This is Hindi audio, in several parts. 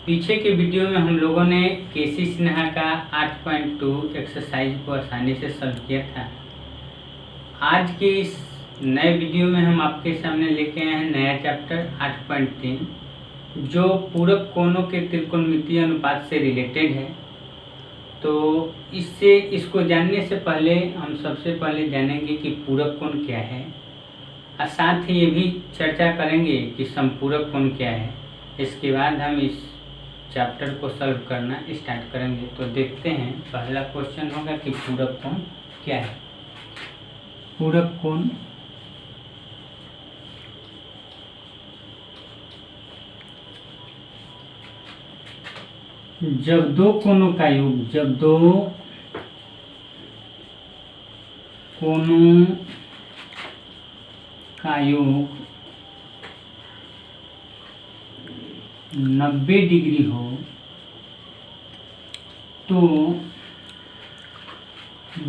पीछे के वीडियो में हम लोगों ने केसी सिन्हा का 8.2 एक्सरसाइज को आसानी से सॉल्व किया था। आज के इस नए वीडियो में हम आपके सामने लेके आए हैं नया चैप्टर 8.3 जो पूरक कोणों के त्रिकोणमितीय अनुपात से रिलेटेड है। तो इसको जानने से पहले हम सबसे पहले जानेंगे कि पूरक कोण क्या है और साथ ही ये भी चर्चा करेंगे कि समपूरक कोण क्या है। इसके बाद हम इस चैप्टर को सॉल्व करना स्टार्ट करेंगे। तो देखते हैं, पहला क्वेश्चन होगा कि पूरक कोण क्या है। पूरक कोण जब दो कोणों का योग, जब दो कोणों का योग 90 डिग्री हो तो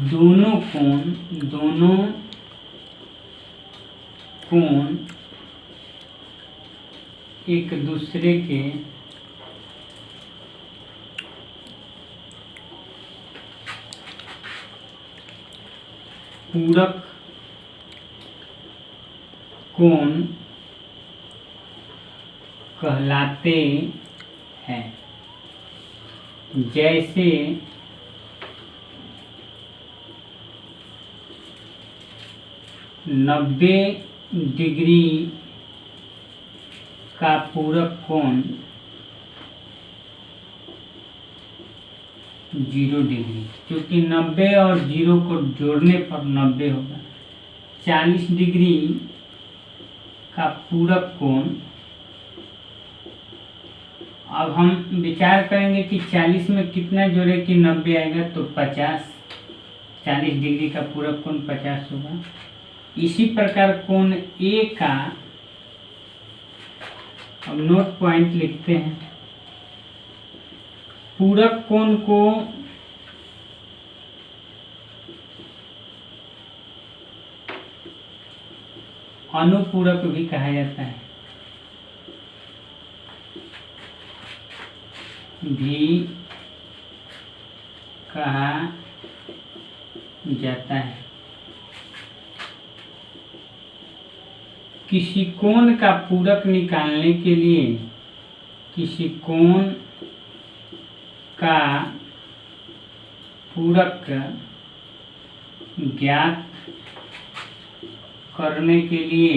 दोनों कोण एक दूसरे के पूरक कोण कहलाते हैं। जैसे 90 डिग्री का पूरक कोण 0 डिग्री, क्योंकि 90 और 0 को जोड़ने पर 90 होगा। 40 डिग्री का पूरक कोण, अब हम विचार करेंगे कि 40 में कितना जोड़े कि 90 आएगा, तो 50। 40 डिग्री का पूरक कोण 50 होगा। इसी प्रकार कोण ए का, अब नोट पॉइंट लिखते हैं। पूरक कोण को अनुपूरक भी कहा जाता है, किसी कोण का पूरक निकालने के लिए, किसी कोण का पूरक ज्ञात करने के लिए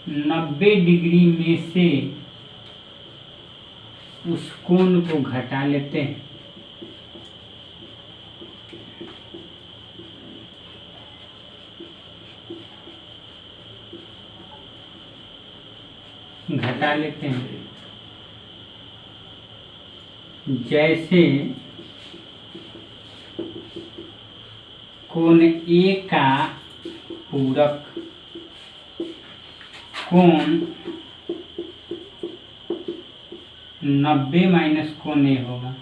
90 डिग्री में से उस कोण को घटा लेते हैं। जैसे कोण ए का पूरक कोण 90 माइनस कोण ए होगा।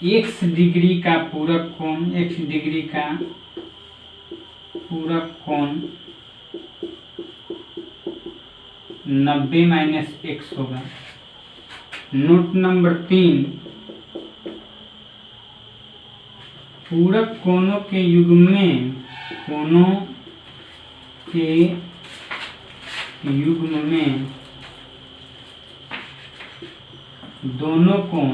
x डिग्री का पूरक कोण, x डिग्री का पूरक कोण 90 माइनस x होगा। नोट नंबर 3, पूरक कोणों के युग्म में दोनों कोण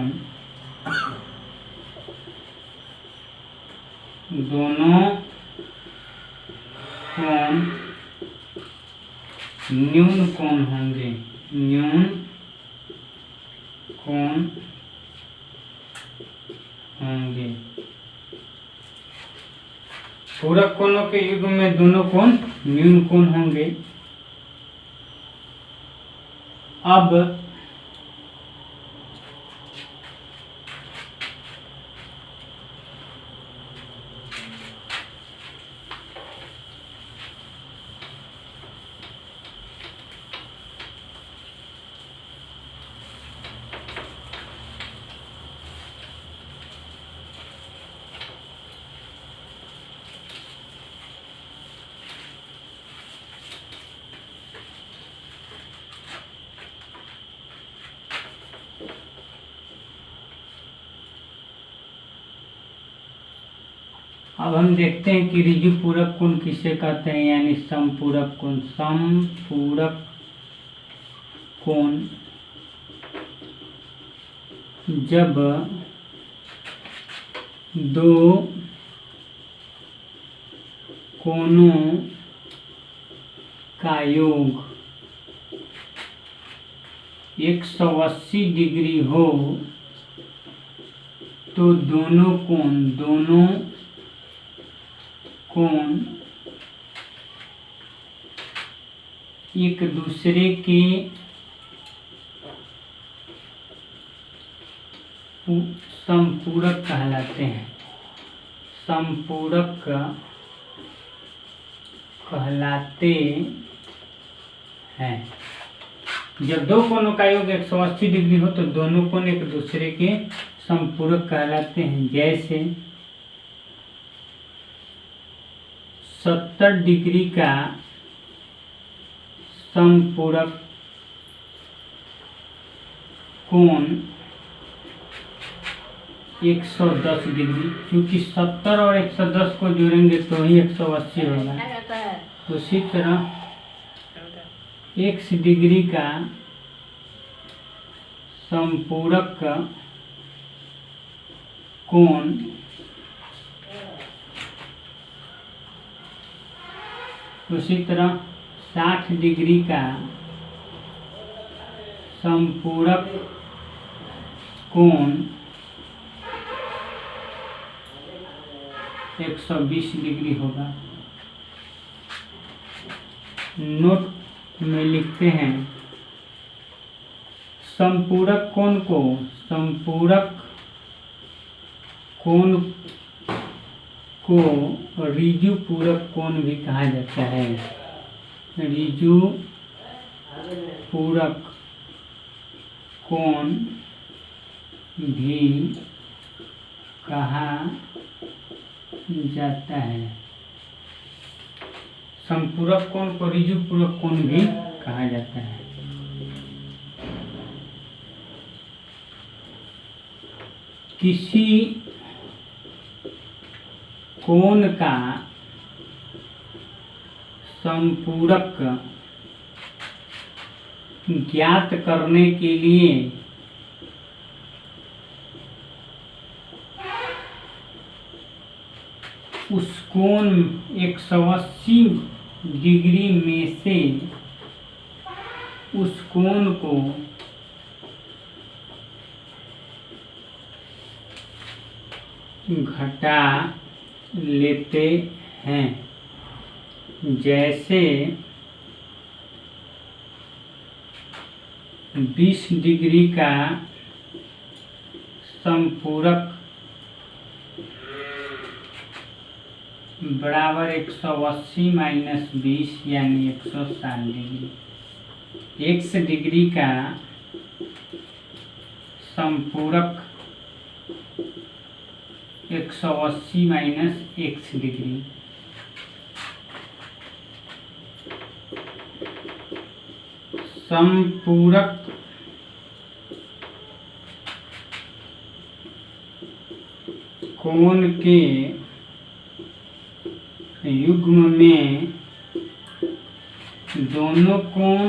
न्यून कोण होंगे। पूरक कोणों के युग्म में दोनों कोण न्यून कोण होंगे। अब अब हम देखते हैं कि ऋजु पूरक कोण किसे कहते हैं, यानी समपूरक कोण। समपूरक कोण जब दो कोणों का योग 180 डिग्री हो तो दोनों कोण एक दूसरे के समपूरक कहलाते हैं। समपूरक कहलाते हैं। जब दो कोणों का योग 180 डिग्री हो तो दोनों कोण एक दूसरे के समपूरक कहलाते हैं। जैसे 70 डिग्री का समपूरक कोण 110 डिग्री, क्योंकि 70 और 110 को जोड़ेंगे तो ही 180 होगा। उसी तरह 1 डिग्री का समपूरक कोण उसी तरह 60 डिग्री का समपूरक कोण 120 डिग्री होगा। नोट में लिखते हैं, समपूरक कोण को ऋजु पूरक कोण भी कहा जाता है। ऋजु पूरक कोण भी कहा जाता है। समपूरक कोण को ऋजु पूरक कोण भी कहा जाता है। किसी कोण का समपूरक ज्ञात करने के लिए उस कोण 180 डिग्री में से उस कोण को घटा लेते हैं। जैसे 20 डिग्री का समपूरक बराबर 180 माइनस 20 यानी 160 डिग्री। 1 डिग्री का समपूरक 180 माइनस 1 डिग्री। समपूरक कोण के युग्म में दोनों कोण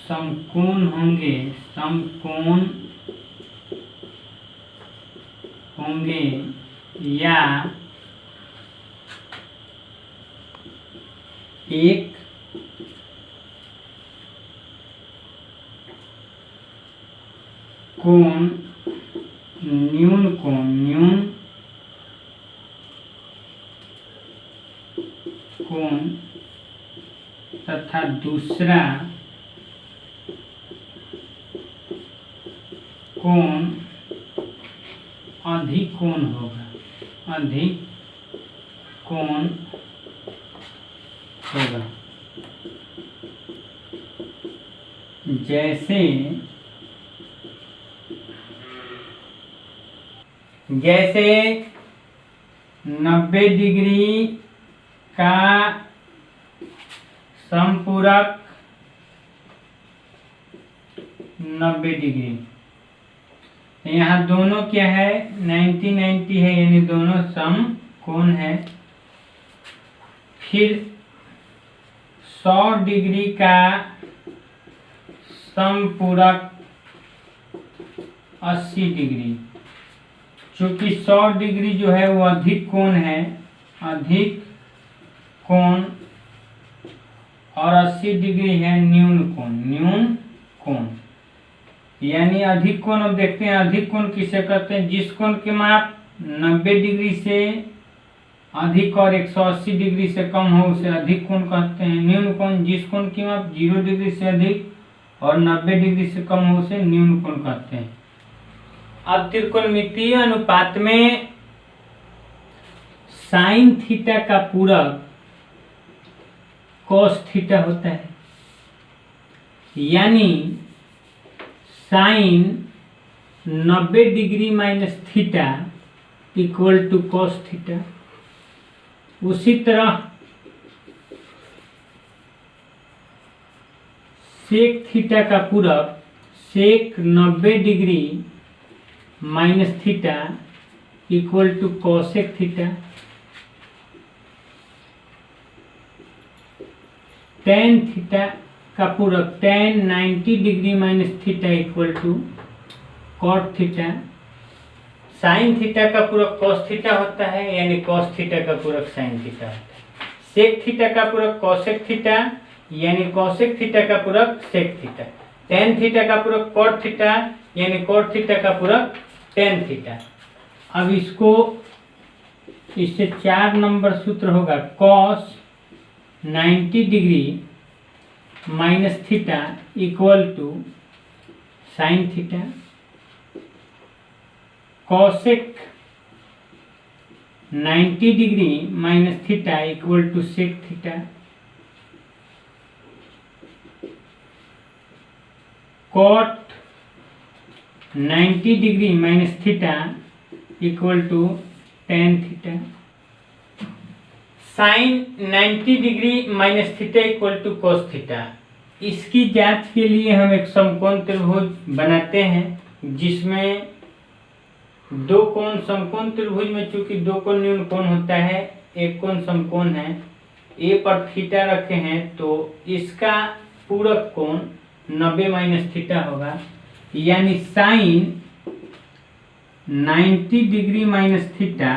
समकोण होंगे या एक कोण न्यून कोण तथा दूसरा कोण अधिक कोण होगा। जैसे 90 डिग्री का समपूरक 90 डिग्री। यहाँ दोनों क्या है 90 90 है, यानी दोनों समकोण है। फिर 100 डिग्री का समपूरक 80 डिग्री। चूंकि 100 डिग्री जो है वो अधिक कोण है, अधिक कोण, और 80 डिग्री है न्यून कोण, न्यून कोण। यानी अधिक कोण, अब देखते हैं अधिक कोण किसे कहते हैं। जिस कोण की माप 90 डिग्री से अधिक और 180 डिग्री से कम हो उसे अधिक कोण कहते हैं। न्यून कोण जिस कोण की माप 0 डिग्री से अधिक और 90 डिग्री से कम हो उसे न्यून कोण कहते हैं। अब त्रिकोणमितीय अनुपात में साइन थीटा का पूरक कॉस थीटा होता है। यानी sine 90 degree minus theta equal to cos theta. उसी तरह सेक थीटा का पूरक sec 90 degree minus theta equal to cosec theta. Tan theta का पूरक tan 90 degree minus theta equal to cot theta. Sine theta का पूरक कॉस थीटा होता है, यानी कॉस थीटा का पूरक साइन थीटा होता है। सेक थीटा का पूरक कॉसेक थीटा, यानी कॉसेक थीटा का पूरक सेक थीटा। टेन थीटा का पूरक कॉट थीटा, यानी कॉट थीटा का पूरक टेन थीटा। अब इसको इससे 4 नंबर सूत्र होगा cos 90 degree minus theta equal to sine theta. Cosec 90 degree minus theta equal to sec theta. Cot 90 degree minus theta equal to tan theta. Sine 90 degree minus theta equal to cos theta. इसकी जांच के लिए हम एक समकोण त्रिभुज बनाते हैं, जिसमें दो कोण समकोण त्रिभुज में चूंकि दो कोण न्यून कोण होता है, एक कोण समकोण है, ए पर थीटा रखे हैं, तो इसका पूरक कोण 90 माइनस थीटा होगा। यानी साइन 90 डिग्री माइनस थीटा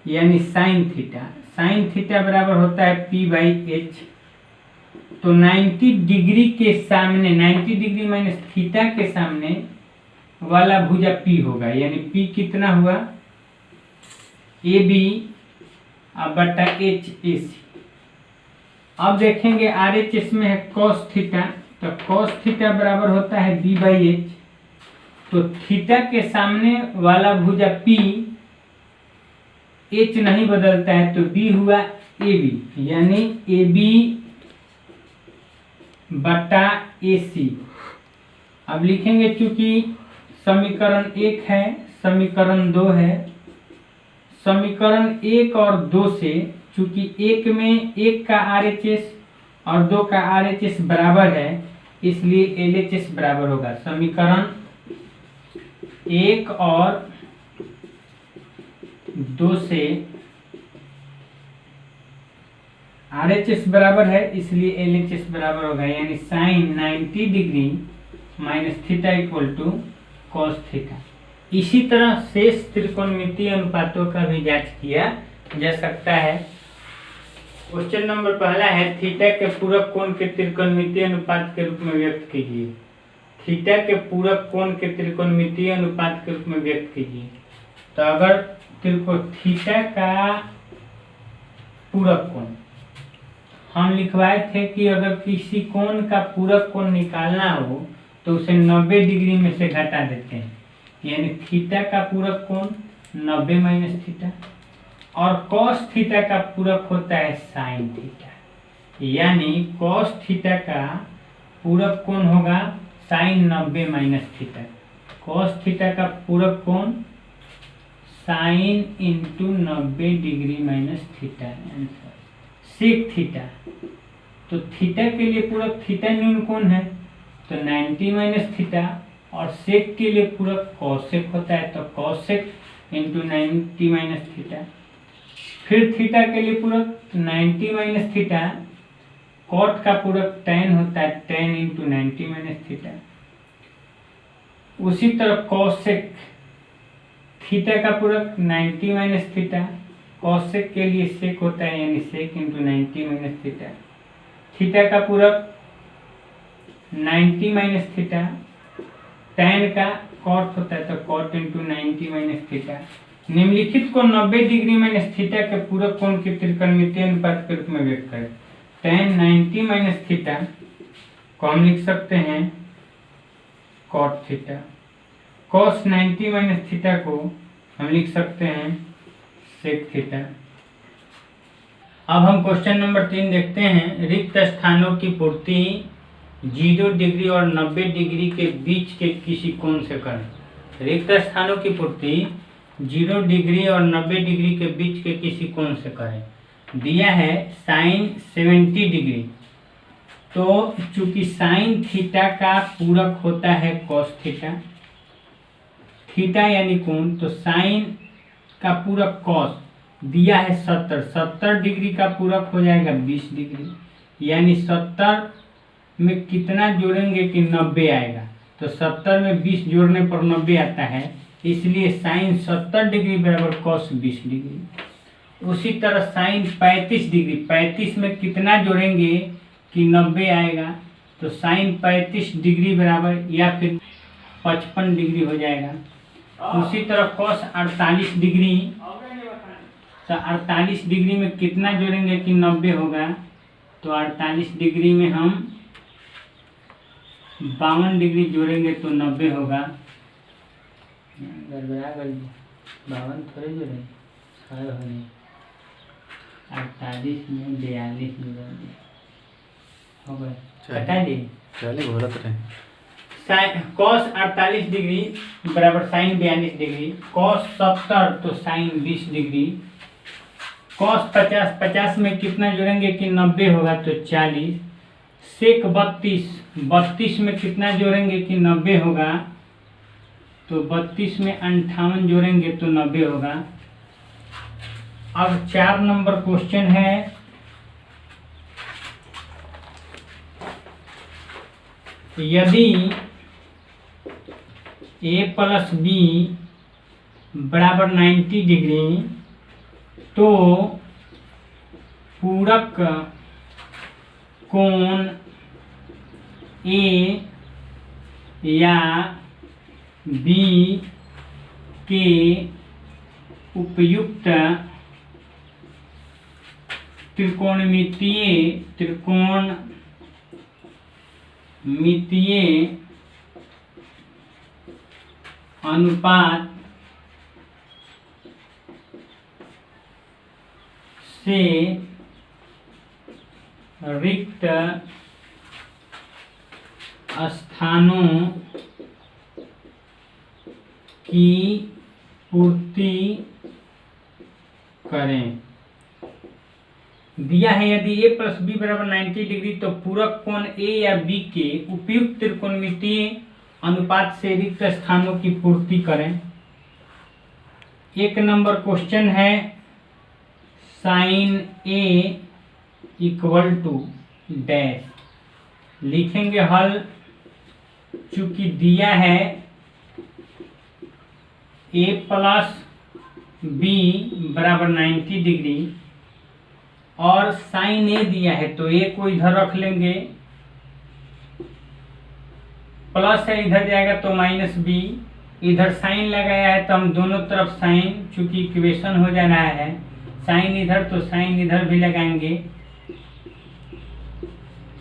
यानी साइन थीटा। साइन थीटा बराबर होता है p/h। तो 90 डिग्री के सामने 90 डिग्री माइनस थीटा के सामने वाला भुजा p होगा, यानी p कितना हुआ AB बटा HAC। अब देखेंगे RHS में है cos थीटा, तो cos थीटा बराबर होता है b/h। तो थीटा के सामने वाला भुजा p, h नहीं बदलता है, तो b हुआ AB, यानी AB बटा AC। अब लिखेंगे चूंकि समीकरण 1 है, समीकरण 2 है। समीकरण 1 और 2 से चूंकि 1 में 1 का RHS और 2 का RHS बराबर है, इसलिए LHS बराबर होगा। समीकरण 1 और 2 से RHS बराबर है, इसलिए LHS बराबर होगा, यानी sine 90 degree minus theta equal to cos theta. इसी तरह शेष त्रिकोणमितीय अनुपातों का भी जांच किया जा सकता है। क्वेश्चन नंबर पहला है थीटा के पूरक कोण के त्रिकोणमितीय अनुपात के रूप में व्यक्त कीजिए। थीटा के पूरक कोण के त्रिकोणमितीय अनुपात के रूप में व्यक्त कीजिए। तो अगर थीटा का पूरक कोण हम लिखवाए थे कि अगर किसी कोण का पूरक कोण निकालना हो तो उसे 90 डिग्री में से घटा देते हैं, यानी थीटा का पूरक कोण 90 माइनस थीटा, और कॉस थीटा का पूरक होता है साइन थीटा, यानी कॉस थीटा का पूरक कोण होगा sine 90 minus theta. Cos theta का पूरक कोण sine into 90 degree minus theta. Answer sec theta. तो थीटा के लिए पूरक थीटा न्यून कोण है, तो 90 माइनस थीटा, और सेक के लिए पूरक कॉसेक होता है तो कॉसेक इंटू 90 माइनस थीटा। फिर थीटा के लिए पूरक 90 माइनस थीटा, कॉट का पूरक tan होता है tan इंटू 90 माइनस थीटा। उसी तरह कॉसेक, थीटा का पूरक 90 माइनस थीटा, कॉसेक के लिए सेक होता है यानी सेक इंटू 90 माइनस थीटा। थीटा का पूरक 90 माइनस थीटा, tan का कॉट होता है तो कॉट इंटू 90 माइनस थीटा। निम्नलिखित को 90 डिग्री माइनस थीटा के पूरक कोण के त्रिकोणमितीय अनुपात के रूप में व्यक्त करें। tan 90 माइनस थीटा को हम लिख सकते हैं cot theta, cos 90 minus theta को हम लिख सकते हैं sec थीटा। अब हम क्वेश्चन नंबर 3 देखते हैं। रिक्त स्थानों की पूर्ति 0 डिग्री और 90 डिग्री के बीच के किसी कोण से करें। रिक्त स्थानों की पूर्ति 0 डिग्री और 90 डिग्री के बीच के किसी कोण से करें। दिया है साइन 70 डिग्री, तो चूंकि साइन थीटा का पूरक होता है कॉस थीटा, थीटा यानी कोण, तो साइन का पूरक कॉस दिया है 70 डिग्री का पूरक हो जाएगा 20 डिग्री, यानी 70 में कितना जोड़ेंगे कि 90 आएगा, तो 70 में 20 जोड़ने पर 90 आता है, इसलिए साइन 70 डिग्री बराबर कॉस 20 डिग्री। उसी तरह साइन 35 डिग्री, 35 में कितना जोड़ेंगे कि 90 आएगा, तो साइन 35 डिग्री बराबर या फिर 55 डिग्री हो जाएगा। उसी तरह कॉस 48 डिग्री, तो 48 डिग्री में कितना जोड़ेंगे कि 90 होगा, तो 48 डिग्री में हम 52 डिग्री जोड़ेंगे तो 90 होगा। गड़बड़ा गई, 52 थोड़े जोड़े, 48 में 42 जोड़ेंगे, हो गए, हटा दी। चलिए बोलत रहे। कॉस 48 डिग्री बराबर साइन 42 डिग्री, कॉस 70 तो साइन 20 डिग्री, कॉस 50 में कितना जोड़ेंगे कि 90 होगा तो 40, सेक 32 में कितना जोड़ेंगे कि 90 होगा, तो 32 में 58 जोड़ेंगे तो 90 होगा। अब 4 नंबर क्वेश्चन है। यदि a प्लस बी बराबर 90 डिग्री, तो पूरक कोण A या B के उपयुक्त त्रिकोणमितीय अनुपात से रिक्त स्थानों की पूर्ति करें। दिया है यदि a प्लस बी बराबर 90 डिग्री, तो पूरक कोण a या b के उपयुक्त त्रिकोणमितीय अनुपात से रिक्त स्थानों की पूर्ति करें। 1 नंबर क्वेश्चन है sine a equal to dash, लिखेंगे हल। चूंकि दिया है a प्लस बी बराबर 90 डिग्री और साइन a दिया है, तो a को इधर रख लेंगे, प्लस है इधर जाएगा तो माइनस बी, इधर साइन लगाया है तो हम दोनों तरफ साइन, चूंकि इक्वेशन हो जा रहा है, साइन इधर तो साइन इधर भी लगाएंगे।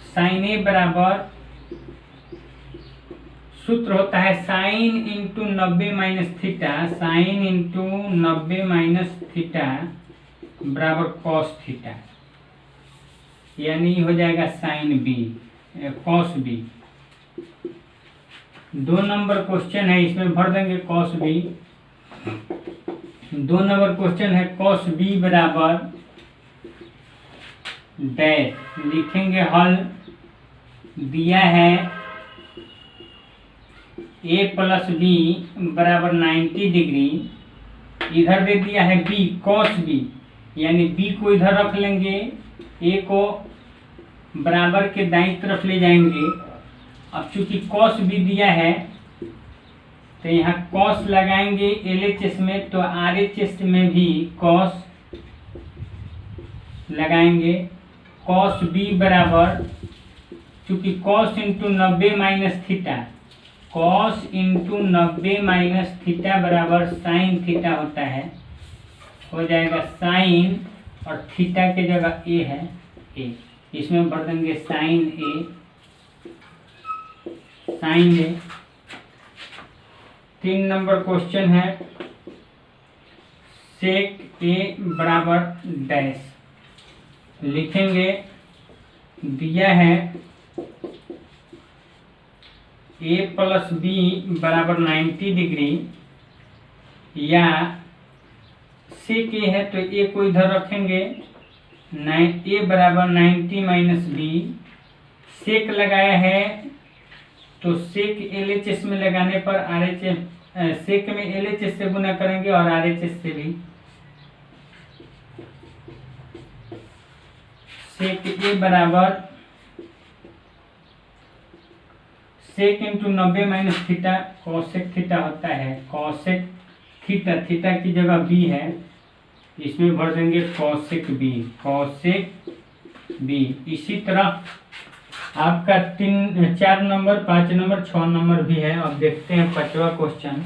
साइन a बराबर सूत्र होता है sine into 90 minus theta, sine into 90 minus theta बराबर कॉस थीटा, यानी हो जाएगा sine B cos B. 2 number question है, इसमें भर देंगे कॉस बी। 2 नंबर क्वेश्चन है कॉस बी बराबर डैश, लिखेंगे हल। दिया है ए प्लस बी बराबर 90 डिग्री, इधर दे दिया है बी कॉस बी, यानी बी को इधर रख लेंगे, ए को बराबर के दाईं तरफ ले जाएंगे। अब चूंकि कॉस बी दिया है तो यहाँ कॉस लगाएंगे LHS में, तो RHS में भी कॉस लगाएंगे। कॉस बी बराबर, चूंकि cos into 90 minus theta, cos into 90 minus theta बराबर साइन थीटा होता है, हो जाएगा साइन, और थीटा के जगह ए है, ए इसमें भर देंगे साइन ए, साइन ए। 3 नंबर क्वेश्चन है, सेक ए बराबर डैश, लिखेंगे दिया है ए प्लस बी बराबर 90 डिग्री, या सेक ए है तो ए को इधर रखेंगे, ए बराबर 90 माइनस बी, सेक लगाया है तो सेक LHS में लगाने पर RHS, सेक में LHS से गुना करेंगे और RHS से भी, सेक ए बराबर sec into 90 minus theta cosec theta होता है, कॉसेक थीटा, थीटा की जगह बी है, इसमें भर देंगे कॉसेक बी, कॉसेक बी। इसी तरह आपका 4 नंबर, 5 नंबर, 6 नंबर भी है। अब देखते हैं 5वां क्वेश्चन।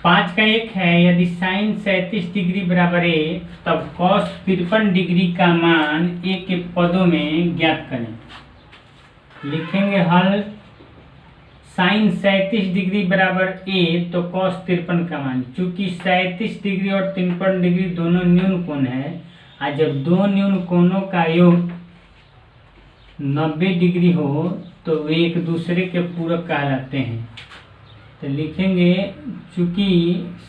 5 का 1 है, यदि साइन 37 डिग्री बराबर ए, तब कॉस 53 डिग्री का मान ए के पदों में ज्ञात करें। लिखेंगे हल, साइन 37 डिग्री बराबर ए तो कॉस 53 का मान, चूंकि 37 डिग्री और 53 डिग्री दोनों न्यून कोण है, और जब दो न्यून कोणों का योग 90 डिग्री हो तो वे एक दूसरे के पूरक कहलाते हैं। तो लिखेंगे चूंकि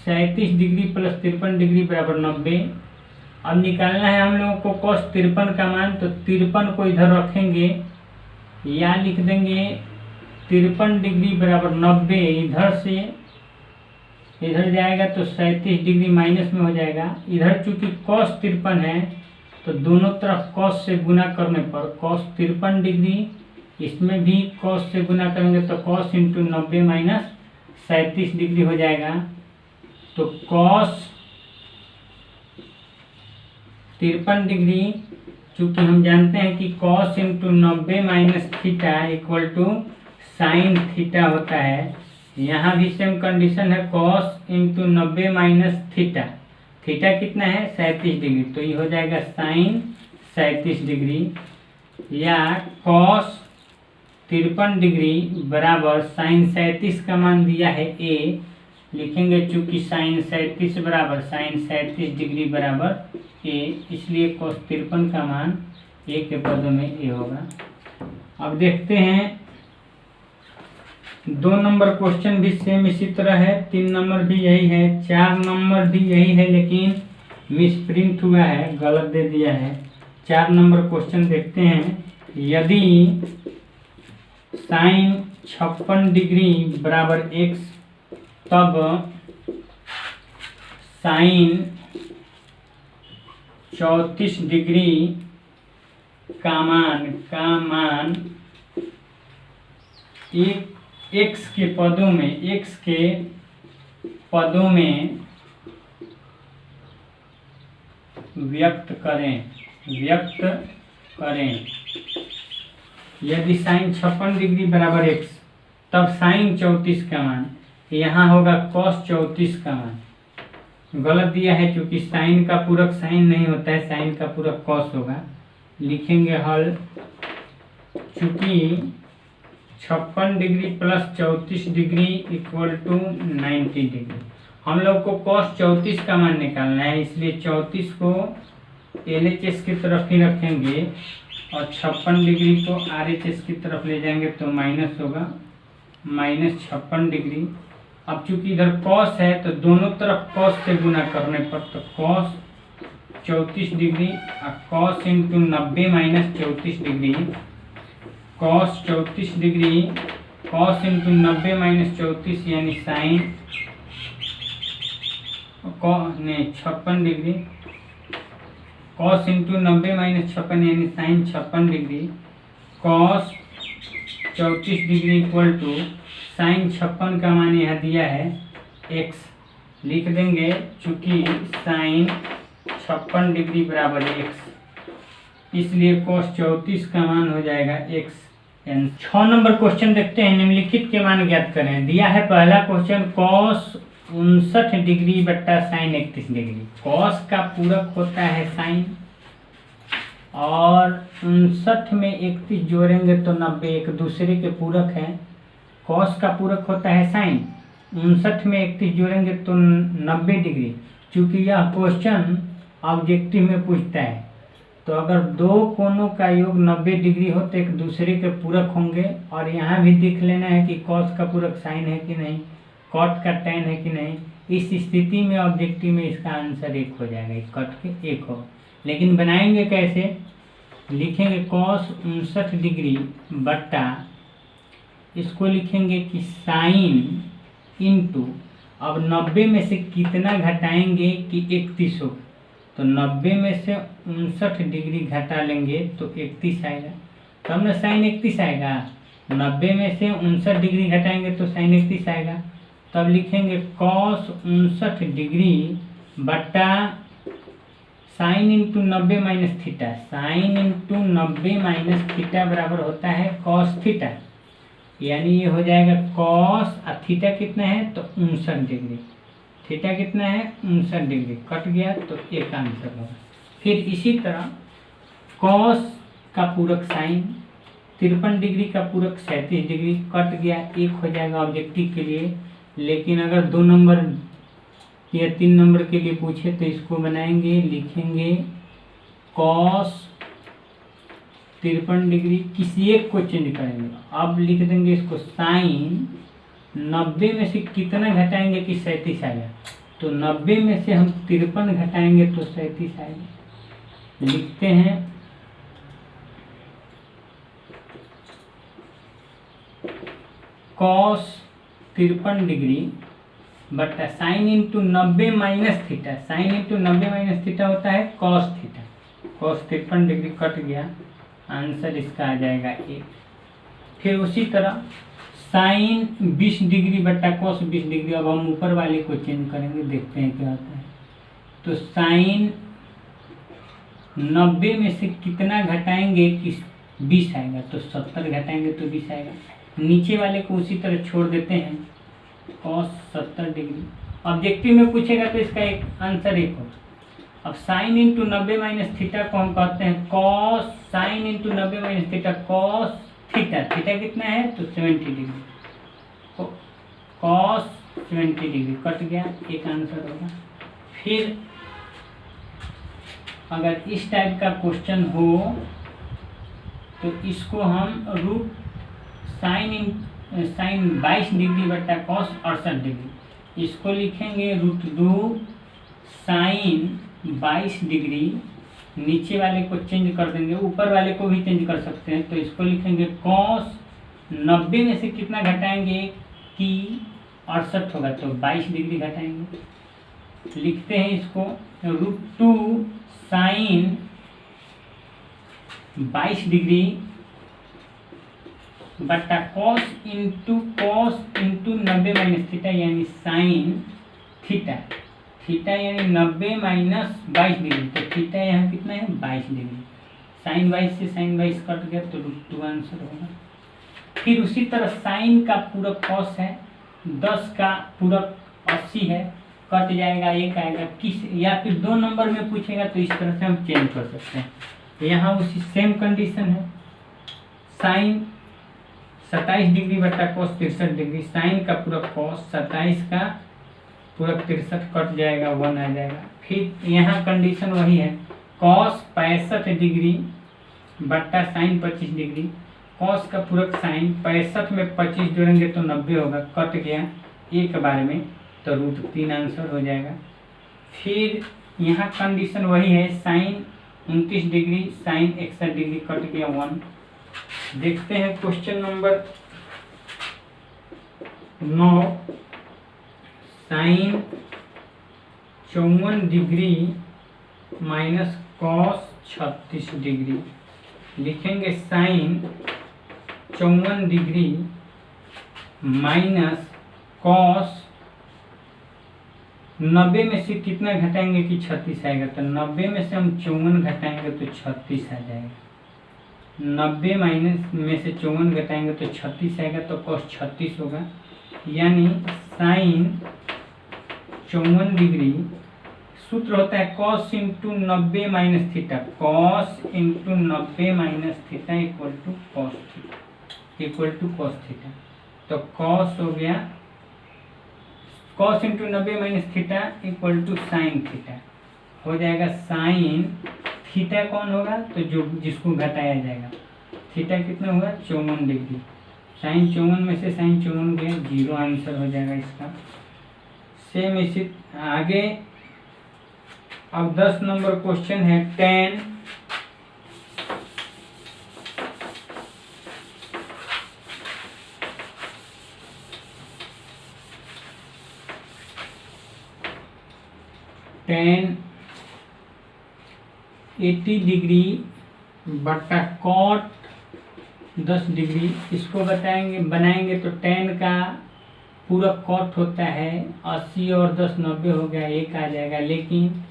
37 डिग्री प्लस 53 डिग्री बराबर 90, अब निकालना है हम लोगों को कॉस 53 का मान, तो 53 को इधर रखेंगे, या लिख देंगे 53 डिग्री बराबर 90, इधर से इधर जाएगा तो 37 डिग्री माइनस में हो जाएगा। इधर चूंकि कॉस 53 है तो दोनों तरफ कॉस से गुना करने पर कॉस 53 डिग्री, इसमें भी कॉस से गुना करेंगे तो कॉस इंटू 90 माइनस 37 डिग्री हो जाएगा। तो कॉस 53 डिग्री, चूंकि हम जानते हैं कि cos into 90 minus theta equal to sine theta होता है, यहाँ भी सेम कंडीशन है, cos into 90 minus theta, theta कितना है 37 डिग्री, तो ये हो जाएगा साइन 37 डिग्री, या कॉस 53 डिग्री बराबर साइन 37 का मान दिया है ए, लिखेंगे चूंकि साइन 37 बराबर साइन 37 डिग्री बराबर ए, इसलिए कॉस 53 का मान ए के पदों में ए होगा। अब देखते हैं 2 नंबर क्वेश्चन भी सेम इसी तरह है, 3 नंबर भी यही है, 4 नंबर भी यही है, लेकिन मिसप्रिंट हुआ है, गलत दे दिया है। 4 नंबर क्वेश्चन देखते हैं, यदि साइन 56 डिग्री बराबर x, तब साइन 34 डिग्री का मान x के पदों में व्यक्त करें। यदि साइन 56 डिग्री बराबर x, तब साइन 34 का मान, यहाँ होगा कॉस 34 का मान, गलत दिया है क्योंकि साइन का पूरक साइन नहीं होता है, साइन का पूरक कॉस होगा। लिखेंगे हल, चूंकि 56 degree plus 34 degree equal to 90 degree, हम लोग को कॉस 34 का मान निकालना है, इसलिए 34 को LHS की तरफ ही रखेंगे और 56 डिग्री को RHS की तरफ ले जाएंगे तो माइनस होगा, माइनस 56 डिग्री। अब चूंकि इधर कॉस है तो दोनों तरफ कॉस से गुना करने पर तो कॉस 34 डिग्री और cos into 90 minus 34 degree, cos 34 degree cos into 90 minus 34 यानी sine 56 degree cos into 90 minus 56 यानी sine 56 degree cos 34 degree equal to sine 56 का मान यहाँ दिया है x लिख देंगे, चूंकि साइन 56 डिग्री बराबर x इसलिए कॉस 34 का मान हो जाएगा x। 6 नंबर क्वेश्चन देखते हैं। निम्नलिखित के मान ज्ञात करें। दिया है पहला क्वेश्चन कॉस 59 डिग्री बट्टा साइन 31 डिग्री। कॉस का पूरक होता है साइन और 59 में 31 जोड़ेंगे तो 90 एक दूसरे के पूरक है। कॉस का पूरक होता है साइन, 59 में 31 जोड़ेंगे तो 90 डिग्री। चूंकि यह क्वेश्चन ऑब्जेक्टिव में पूछता है तो अगर दो कोणों का योग 90 डिग्री हो तो एक दूसरे के पूरक होंगे। और यहाँ भी देख लेना है कि कॉस का पूरक साइन है कि नहीं, कॉट का टैन है कि नहीं। इस स्थिति में ऑब्जेक्टिव में इसका आंसर 1 हो जाएगा, कट के 1 हो। लेकिन बनाएंगे कैसे, लिखेंगे कॉस 59 डिग्री बट्टा इसको लिखेंगे कि साइन इंटू, अब 90 में से कितना घटाएंगे कि 31 हो, तो 90 में से 59 डिग्री घटा लेंगे तो 31 आएगा, तब ना साइन 31 आएगा। 90 में से 59 डिग्री घटाएंगे तो साइन 31 आएगा। तब लिखेंगे कॉस 59 डिग्री बट्टा sign into 90 minus theta. Sine into 90 minus theta बराबर होता है कॉस थीटा, यानी ये हो जाएगा कॉस, और थीटा कितना है तो 59 डिग्री। थीटा कितना है 59 डिग्री, कट गया तो एक आंसर होगा। फिर इसी तरह कॉस का पूरक साइन 53 डिग्री का पूरक 37 डिग्री, कट गया 1 हो जाएगा ऑब्जेक्टिव के लिए। लेकिन अगर 2 नंबर या 3 नंबर के लिए पूछे तो इसको बनाएंगे, लिखेंगे कॉस 53 डिग्री, किसी एक को चेंज करेंगे। अब लिख देंगे इसको साइन 90 में से कितना घटाएंगे कि 37 आएगा, तो 90 में से हम 53 घटाएंगे तो 37 आएगा। लिखते हैं कॉस 53 डिग्री बट्टा sign into 90 minus theta. Sine into 90 minus theta होता है कॉस थीटा। कॉस 53 डिग्री कट गया, आंसर इसका आ जाएगा 1। फिर उसी तरह साइन 20 डिग्री बट्टा कॉस 20 डिग्री। अब हम ऊपर वाले को चेंज करेंगे, देखते हैं क्या होता है। तो साइन 90 में से कितना घटाएंगे कि 20 आएगा, तो 70 घटाएंगे तो 20 आएगा। नीचे वाले को उसी तरह छोड़ देते हैं, कॉस 70 डिग्री। ऑब्जेक्टिव में पूछेगा तो इसका एक आंसर 1 होगा। अब साइन इंटू 90 माइनस थीटा को हम कहते हैं cos, sign into 90 minus theta cos theta. Theta कितना है तो 70 डिग्री, कॉस 70 डिग्री, कट गया, एक आंसर होगा। फिर अगर इस टाइप का क्वेश्चन हो तो इसको हम रूट साइन 22 डिग्री बट्टा कॉस 68 डिग्री, इसको लिखेंगे √2 साइन 22 डिग्री। नीचे वाले को चेंज कर देंगे, ऊपर वाले को भी चेंज कर सकते हैं। तो इसको लिखेंगे कॉस 90 में से कितना घटाएंगे कि 68 होगा, तो 22 डिग्री घटाएंगे। लिखते हैं इसको √2 साइन 22 डिग्री बट्टा कॉस इंटू 90 माइनस थीटा यानी साइन थीटा। थीटा यानी 90 माइनस 22 डिग्री, तो थीटा यहाँ कितना है 22 डिग्री। साइन 22 से साइन 22 कट गया तो √2 आंसर होगा। फिर उसी तरह साइन का पूरक कॉस है, 10 का पूरक 80 है, कट जाएगा, 1 आएगा। किस या फिर 2 नंबर में पूछेगा तो इस तरह से हम चेंज कर सकते हैं। यहाँ उसी सेम कंडीशन है, साइन 27 डिग्री बट्टा कॉस 63 डिग्री। साइन का पूरक कॉस, 27 का पूरक 63 कट जाएगा, 1 आ जाएगा। फिर यहाँ कंडीशन वही है, कॉस 65 डिग्री बट्टा साइन 25 डिग्री। कॉस का पूरक साइन, 65 में 25 जोड़ेंगे तो 90 होगा, कट गया एक बार में, तो √3 आंसर हो जाएगा। फिर यहाँ कंडीशन वही है, साइन 29 डिग्री साइन 61 डिग्री, कट गया 1। देखते हैं question number 9। Sine 54 degree minus cos 36 degree. लिखेंगे साइन 54 डिग्री माइनस कॉस 90 में से कितना घटाएंगे कि 36 आएगा। तो 90 में से हम 54 घटाएंगे तो 36 आ जाएगा। 90 माइनस में से 54 घटाएंगे तो 36 आएगा, तो कॉस 36 होगा। यानी साइन 54 डिग्री, सूत्र होता है cos into 90 minus theta. Cos into 90 minus theta equal to cos theta, equal to cos theta. तो कॉस हो गया, cos into 90 minus theta equal to sine theta हो जाएगा। साइन थीटा कौन होगा, तो जो जिसको घटाया जाएगा। थीटा कितना हुआ 54 डिग्री। साइन 54 में से साइन 54 गया, 0 आंसर हो जाएगा इसका। सेम इसी आगे अब 10 नंबर क्वेश्चन है। tan 80 डिग्री बटा कॉट 10 डिग्री। इसको बनाएंगे तो tan का पूरा कॉट होता है 80 और 10 90 हो गया, 1 आ जाएगा। लेकिन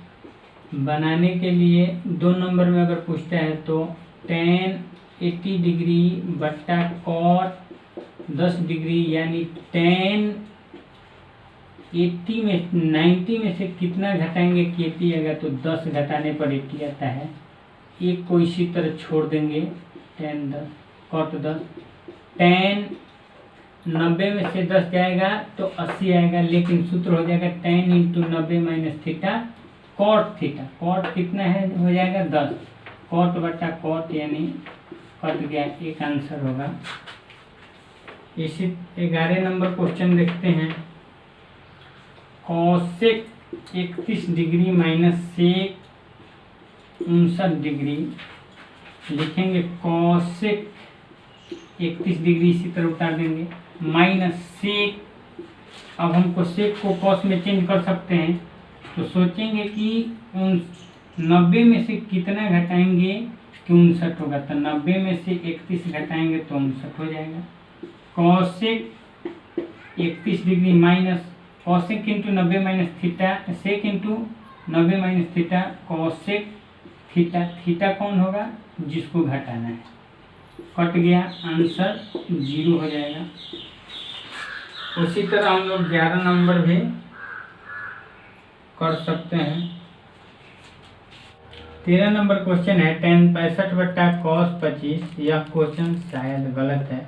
बनाने के लिए 2 नंबर में अगर पूछता है तो tan 80 डिग्री बटा कॉट 10 डिग्री, यानी tan 80 में 90 में से कितना घटाएंगे कि 80 आएगा। तो 10 घटाने पर 80 आता है। एक को इसी तरह छोड़ देंगे, tan 10 कॉट 10। tan 90 में से 10 जाएगा तो 80 आएगा। लेकिन सूत्र हो जाएगा tan into 90 minus theta cot theta. Cot कितना है, हो जाएगा 10। कॉट बटा कॉट यानी कट गया, एक आंसर होगा। इसी 11 नंबर क्वेश्चन देखते हैं। Cosec 31 degree minus sec 59 degree. लिखेंगे कॉसेक 31 डिग्री इसी तरह उतार देंगे, माइनस सेक। अब हमको सेक को कॉस में चेंज कर सकते हैं, तो सोचेंगे कि 90 में से कितना घटाएंगे कि 59 होगा। तो 90 में से 31 घटाएंगे तो 59 हो जाएगा। Cosec 31 degree minus cosec into 90 minus theta, sec into 90 minus theta cosec theta. Theta कौन होगा, जिसको घटाना है। कट गया, आंसर 0 हो जाएगा। उसी तरह हम लोग 11 नंबर भी कर सकते हैं। 13 नंबर क्वेश्चन है। tan 65 बटा cos 25। यह क्वेश्चन शायद गलत है।